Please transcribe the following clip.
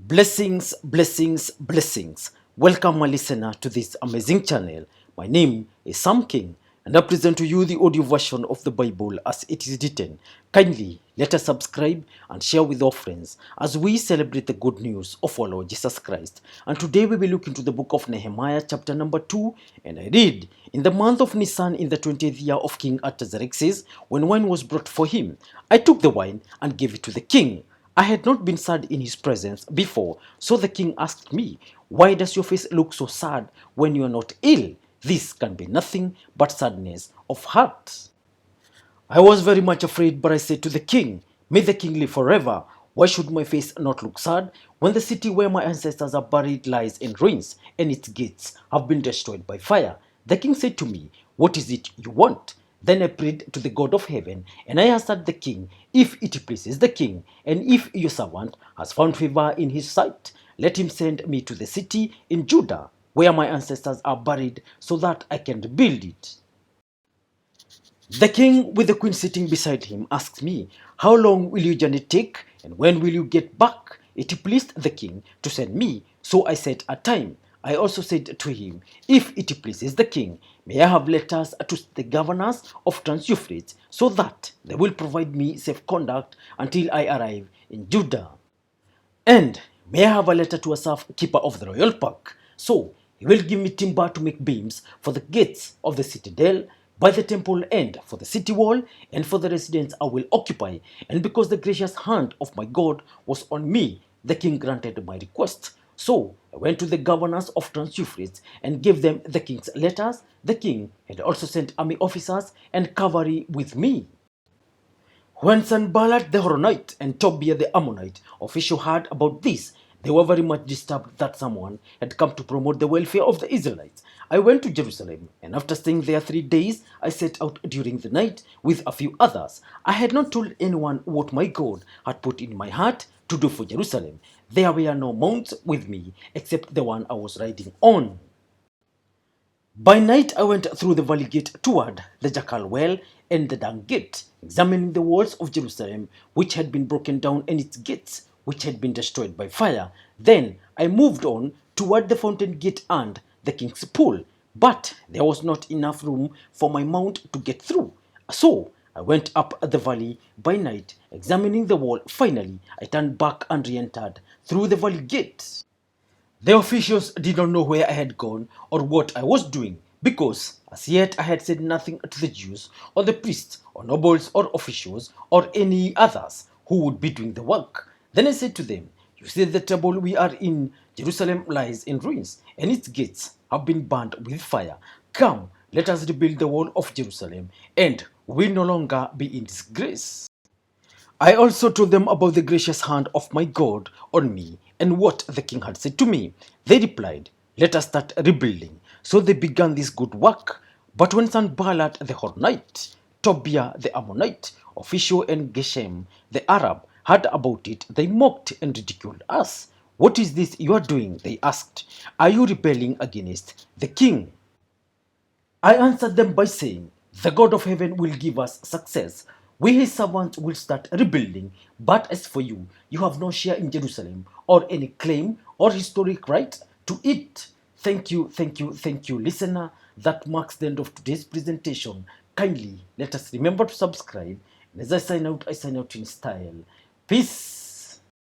Blessings, blessings, blessings. Welcome, my listener, to this amazing channel. My name is Sam King, and I present to you the audio version of the Bible as it is written. Kindly let us subscribe and share with our friends as we celebrate the good news of our Lord Jesus Christ. And today we will look into the book of Nehemiah, chapter number 2, and I read, "In the month of Nisan, in the 20th year of King Artaxerxes, when wine was brought for him, I took the wine and gave it to the king. I had not been sad in his presence before, so the king asked me, 'Why does your face look so sad when you are not ill?' This can be nothing but sadness of heart." I was very much afraid, but I said to the king, "May the king live forever. Why should my face not look sad when the city where my ancestors are buried lies in ruins and its gates have been destroyed by fire?" The king said to me, "What is it you want?" Then I prayed to the God of heaven, and I answered the king, "If it pleases the king, and if your servant has found favor in his sight, let him send me to the city in Judah where my ancestors are buried so that I can rebuild it." The king, with the queen sitting beside him, asked me, "How long will your journey take, and when will you get back?" It pleased the king to send me, so I set a time. I also said to him, "If it pleases the king, may I have letters to the governors of Trans-Euphrates, so that they will provide me safe conduct until I arrive in Judah. And may I have a letter to a staff keeper of the royal park, so he will give me timber to make beams for the gates of the citadel, by the temple and for the city wall, and for the residence I will occupy." And because the gracious hand of my God was on me, the king granted my request. So I went to the governors of Trans-Euphrates and gave them the king's letters. The king had also sent army officers and cavalry with me. When Sanballat the Horonite and Tobiah the Ammonite official heard about this, they were very much disturbed that someone had come to promote the welfare of the Israelites. I went to Jerusalem, and after staying there 3 days, I set out during the night with a few others. I had not told anyone what my God had put in my heart to do for Jerusalem. There were no mounts with me except the one I was riding on. By night I went through the valley gate toward the Jackal Well and the Dung Gate, examining the walls of Jerusalem, which had been broken down, and its gates, which had been destroyed by fire. Then I moved on toward the Fountain Gate and the King's Pool, but there was not enough room for my mount to get through. So I went up the valley by night, examining the wall. Finally, I turned back and re-entered through the valley gate. The officials did not know where I had gone or what I was doing, because as yet I had said nothing to the Jews or the priests or nobles or officials or any others who would be doing the work. Then I said to them, "You see, the temple we are in Jerusalem lies in ruins, and its gates have been burned with fire. Come, let us rebuild the wall of Jerusalem, and we will no longer be in disgrace." I also told them about the gracious hand of my God on me and what the king had said to me. They replied, "Let us start rebuilding." So they began this good work. But when Sanballat the Horonite, Tobiah the Ammonite official, and Geshem the Arab heard about it, they mocked and ridiculed us. "What is this you are doing?" they asked. "Are you rebelling against the king?" I answered them by saying, "The God of heaven will give us success. We, his servants, will start rebuilding. But as for you, you have no share in Jerusalem or any claim or historic right to it." Thank you, thank you, thank you, listener. That marks the end of today's presentation. Kindly let us remember to subscribe. And as I sign out in style. Peace.